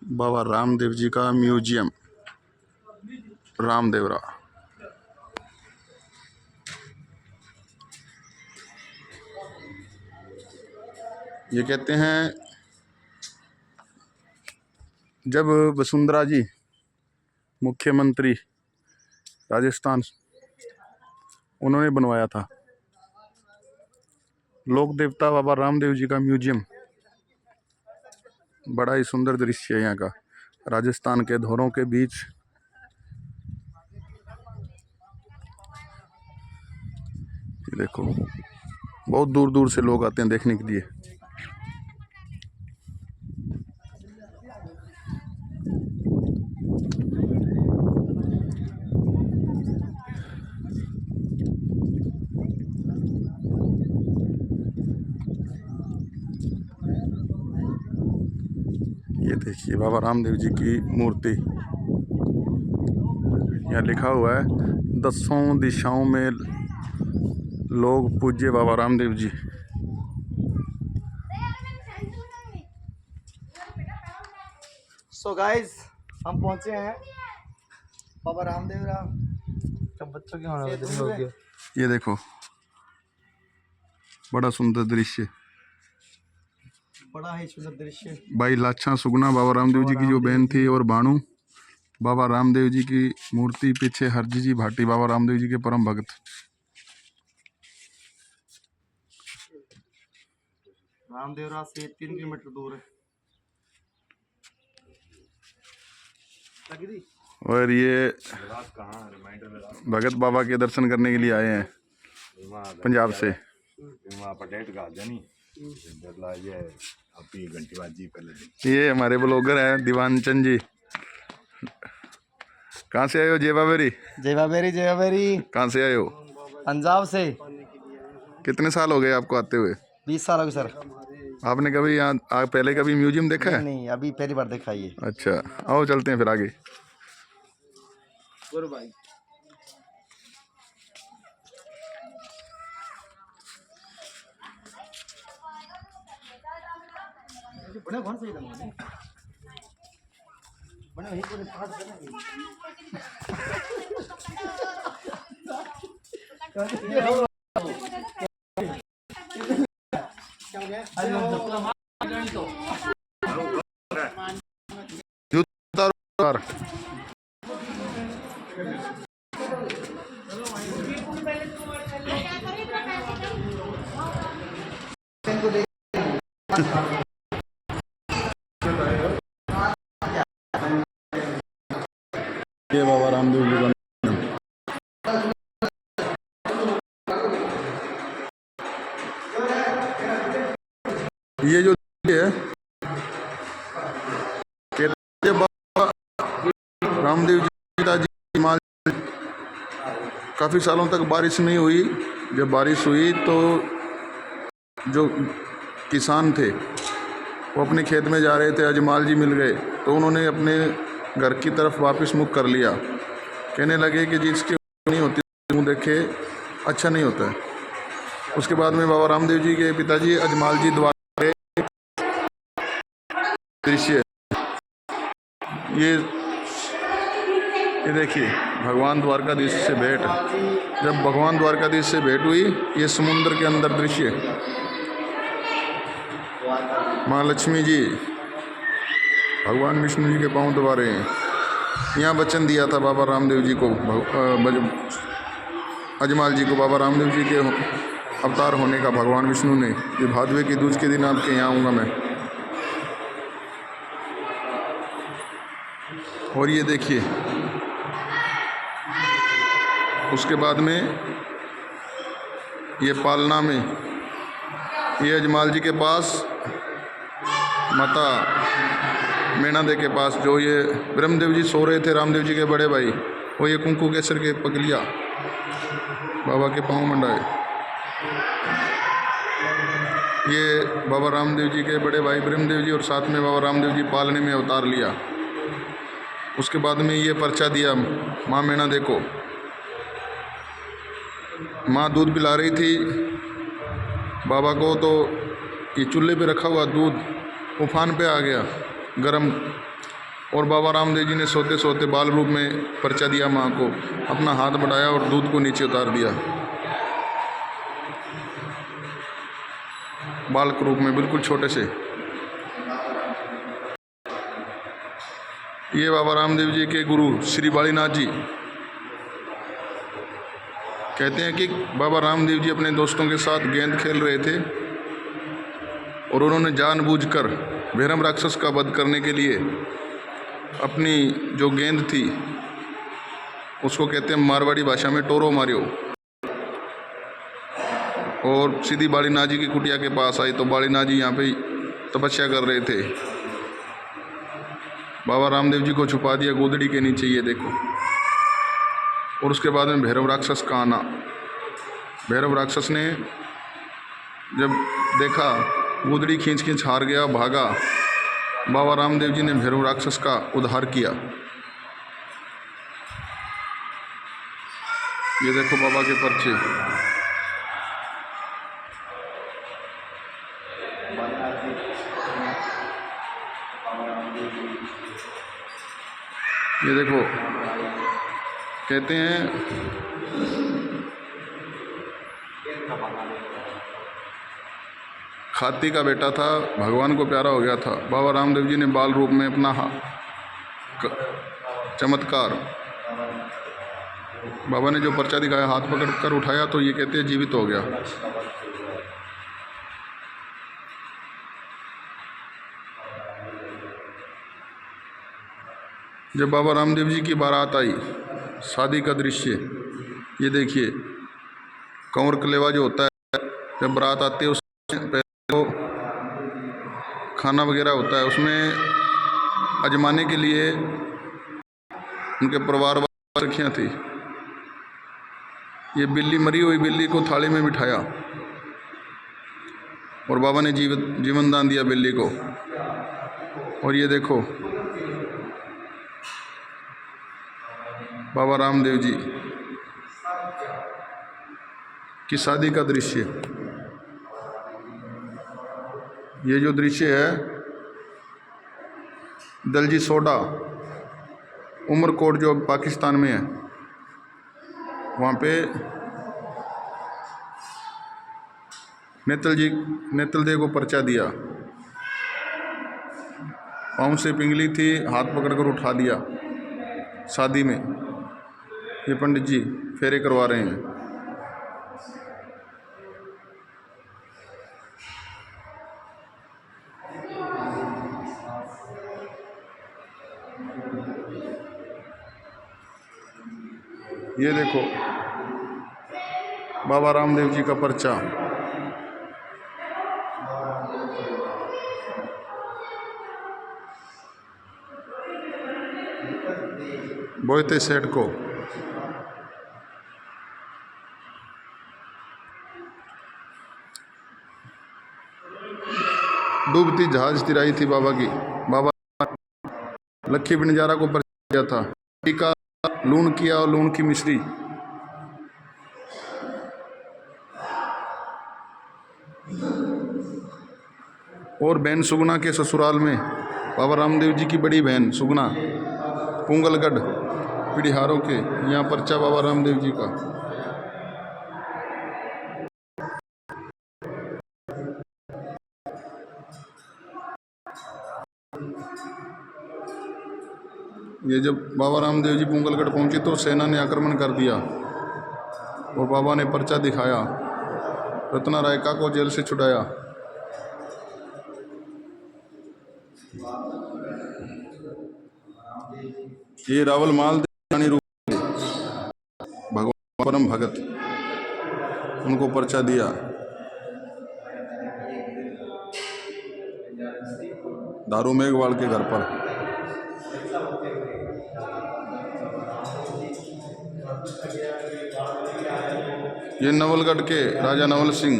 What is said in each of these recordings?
बाबा रामदेव जी का म्यूजियम रामदेवरा। ये कहते हैं जब वसुंधरा जी मुख्यमंत्री राजस्थान, उन्होंने बनवाया था लोक देवता बाबा रामदेव जी का म्यूजियम। बड़ा ही सुंदर दृश्य है यहाँ का, राजस्थान के धोरों के बीच। ये देखो, बहुत दूर दूर से लोग आते हैं देखने के लिए। ये देखिए बाबा रामदेव जी की मूर्ति, यहाँ लिखा हुआ है 10 दिशाओं में लोग पूज्य बाबा रामदेव जी। सो गाइस, हम पहुंचे हैं बाबा रामदेव राम बच्चों के होने। ये देखो, बड़ा सुंदर दृश्य, बड़ा ही सुंदर दृश्य। भाई लाछा सुगना बाबा रामदेव जी की जो बहन थी, और बाणू बाबा रामदेव जी की मूर्ति, पीछे हरजी जी भाटी बाबा रामदेव जी के परम भक्त। रामदेवरा से 3 किलोमीटर दूर है। और ये भगत बाबा के दर्शन करने के लिए आए हैं पंजाब से। ये हमारे ब्लॉगर हैं दीवानचंद जी। कहाँ से आए हो? जेबाबेरी। जेबाबेरी। कहाँ से आए हो? पंजाब से। कितने साल हो गए आपको आते हुए? 20 साल हो गए सर। आपने कभी यहाँ पहले कभी म्यूजियम देखा है? नहीं, अभी पहली बार देखा ये। अच्छा, आओ चलते हैं फिर आगे। भाई बने कौन सा इधर बने वही पूरे पास ये बाबा रामदेव जी का ये जो है बाबा रामदेव जी का हिमाल। काफ़ी सालों तक बारिश नहीं हुई। जब बारिश हुई तो जो किसान थे वो अपने खेत में जा रहे थे, अजमाल जी मिल गए, तो उन्होंने अपने घर की तरफ वापस मुख कर लिया। कहने लगे कि जिसकी नहीं होती मुँह देखे अच्छा नहीं होता है। उसके बाद में बाबा रामदेव जी के पिताजी अजमाल जी द्वारा दृश्य ये देखिए, भगवान द्वारकाधीश से भेंट। जब भगवान द्वारकाधीश से भेंट हुई, ये समुद्र के अंदर दृश्य, माँ लक्ष्मी जी भगवान विष्णु जी के पांव दबा रहे हैं। यहाँ वचन दिया था बाबा रामदेव जी को, अजमाल जी को, बाबा रामदेव जी के अवतार होने का भगवान विष्णु ने, ये भादवे की दूज के दिन आपके यहाँ आऊँगा मैं। और ये देखिए, उसके बाद में ये पालना में, ये अजमाल जी के पास माता मैना दे के पास, जो ये ब्रह्मदेव जी सो रहे थे, रामदेव जी के बड़े भाई, वो ये कुंकू केसर के पगलिया बाबा के पाँव मंडाए। ये बाबा रामदेव जी के बड़े भाई ब्रह्मदेव जी, और साथ में बाबा रामदेव जी पालने में अवतार लिया। उसके बाद में ये पर्चा दिया माँ मैना दे को। माँ दूध पिला रही थी बाबा को, तो ये चूल्हे पे रखा हुआ दूध उफान पे आ गया, गरम और बाबा रामदेव जी ने सोते सोते बाल रूप में पर्चा दिया माँ को, अपना हाथ बढ़ाया और दूध को नीचे उतार दिया, बालक रूप में, बिल्कुल छोटे से। ये बाबा रामदेव जी के गुरु श्री बालीनाथ जी कहते हैं कि बाबा रामदेव जी अपने दोस्तों के साथ गेंद खेल रहे थे और उन्होंने जानबूझकर भैरम राक्षस का वध करने के लिए अपनी जो गेंद थी उसको कहते हैं मारवाड़ी भाषा में टोरो मारियो, और सीधी बालीनाथ जी की कुटिया के पास आई। तो बालीनाथ जी यहाँ पे तपस्या कर रहे थे, बाबा रामदेव जी को छुपा दिया गोदड़ी के नीचे, ये देखो। और उसके बाद में भैरव राक्षस का आना। भैरव राक्षस ने जब देखा गोदड़ी खींच खींच हार गया, भागा, बाबा रामदेव जी ने भैरव राक्षस का उद्धार किया। ये देखो बाबा के पर्चे। ये देखो, कहते हैं खाती का बेटा था, भगवान को प्यारा हो गया था। बाबा रामदेव जी ने बाल रूप में अपना चमत्कार, बाबा ने जो पर्चा दिखाया, हाथ पकड़ कर उठाया तो ये कहते हैं जीवित हो गया। जब बाबा रामदेव जी की बारात आई, शादी का दृश्य, ये देखिए। कंवर कलेवा जो होता है, जब बारात आती है उसमें पहले तो खाना वगैरह होता है, उसमें अजमाने के लिए उनके परिवार वाले रखियाँ थी। ये बिल्ली, मरी हुई बिल्ली को थाली में बिठाया और बाबा ने जीवन दान दिया बिल्ली को। और ये देखो बाबा रामदेव जी की शादी का दृश्य। ये जो दृश्य है दलजी सोडा, उमरकोट जो पाकिस्तान में है, वहाँ पे नेतल देव को पर्चा दिया। पाँव से पिंगली थी, हाथ पकड़कर उठा दिया शादी में। ये पंडित जी फेरे करवा रहे हैं। ये देखो बाबा रामदेव जी का पर्चा। बोयते सेठ को। डूबती जहाज तिराई थी बाबा की। बाबा लक्खी बिनजारा को पर्चा दिया था, टीका लूण किया और लूण की मिश्री। और बहन सुगना के ससुराल में बाबा रामदेव जी की बड़ी बहन सुगना, पुंगलगढ़ पिड़िहारों के, यहाँ पर्चा बाबा रामदेव जी का। ये जब बाबा रामदेव जी पुंगलगढ़ पहुंचे तो सेना ने आक्रमण कर दिया और बाबा ने पर्चा दिखाया, रत्ना रायका को जेल से छुड़ाया। ये रावल माल रानी रूप भगवान परम भगत, उनको पर्चा दिया। दारू मेघवाल के घर पर। ये नवलगढ़ के राजा नवल सिंह,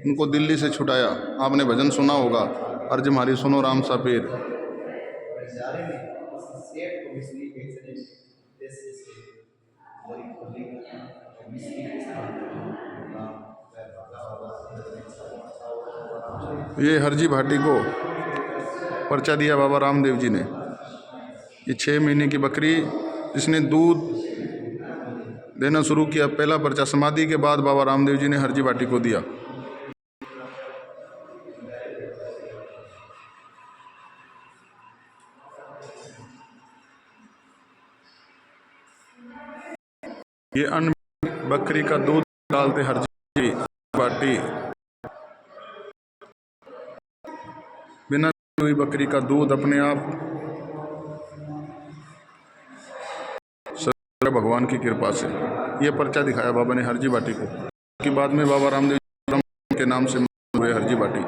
उनको दिल्ली से छुटाया। आपने भजन सुना होगा, अर्ज हमारी सुनो राम सा पीर। ये हरजी भाटी को पर्चा दिया बाबा रामदेव जी ने। ये 6 महीने की बकरी जिसने दूध देना शुरू किया, पहला पर्चा समाधि के बाद बाबा रामदेव जी ने हरजी बाटी को दिया। ये अन्न बकरी का दूध डालते हरजी बाटी, बिना हुई बकरी का दूध अपने आप भगवान की कृपा से। ये पर्चा दिखाया बाबा ने हरजी बाटी को, कि बाद में बाबा रामदेव के नाम से हुए हरजी बाटी।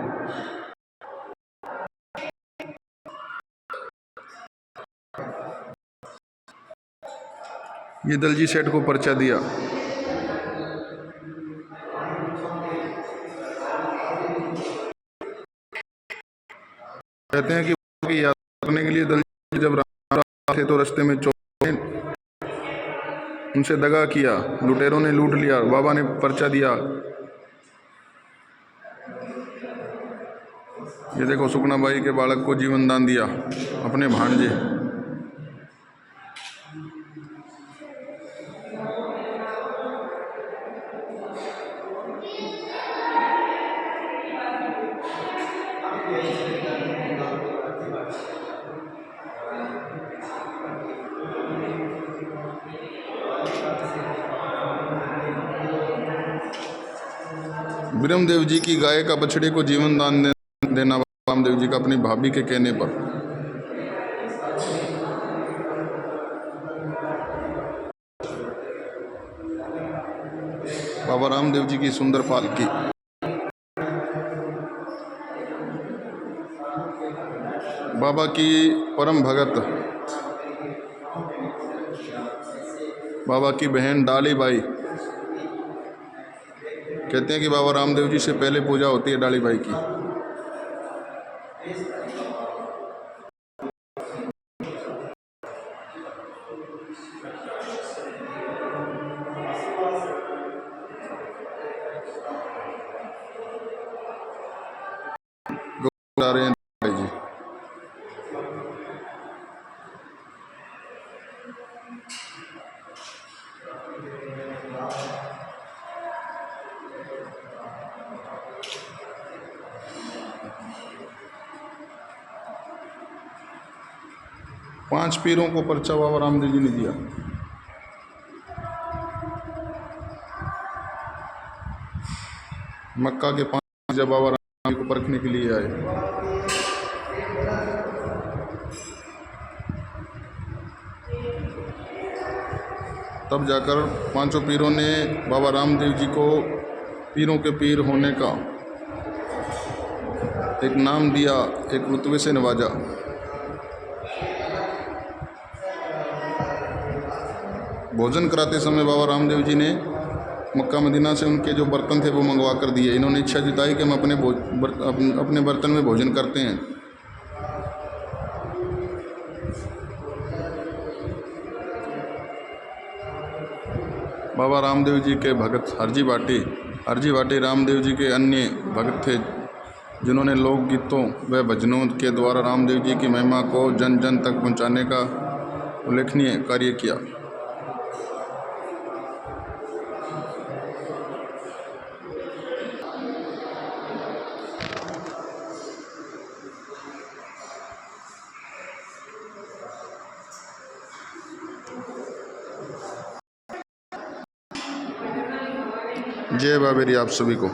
ये दलजी सेठ को पर्चा दिया। कहते हैं कि यात्रा करने के लिए दलजी जब राम थे तो रास्ते में उनसे दगा किया, लुटेरों ने लूट लिया, बाबा ने पर्चा दिया। ये देखो सुकना बाई के बालक को जीवन दान दिया, अपने भांजे। ब्रह्मदेव जी की गाय का बछड़े को जीवन दान देना रामदेव जी का अपनी भाभी के कहने पर। बाबा रामदेव जी की सुंदर पालकी। बाबा की परम भगत बाबा की बहन डाली बाई, कहते हैं कि बाबा रामदेव जी से पहले पूजा होती है डाली बाई की। रहे हैं जी। पांच पीरों को पर्चा बाबा रामदेव जी ने दिया। मक्का के 5 जब बाबा रामदेव जी को परखने के लिए आए, तब जाकर 5 पीरों ने बाबा रामदेव जी को पीरों के पीर होने का एक नाम दिया, एक रुतबे से नवाजा। भोजन कराते समय बाबा रामदेव जी ने मक्का मदीना से उनके जो बर्तन थे वो मंगवा कर दिए। इन्होंने इच्छा जताई कि हम अपने बर्तन में भोजन करते हैं। बाबा रामदेव जी के भगत हरजी बाटी रामदेव जी के अन्य भगत थे, जिन्होंने लोकगीतों व भजनों के द्वारा रामदेव जी की महिमा को जन जन तक पहुंचाने का उल्लेखनीय कार्य किया। जय बाबेरी आप सभी को।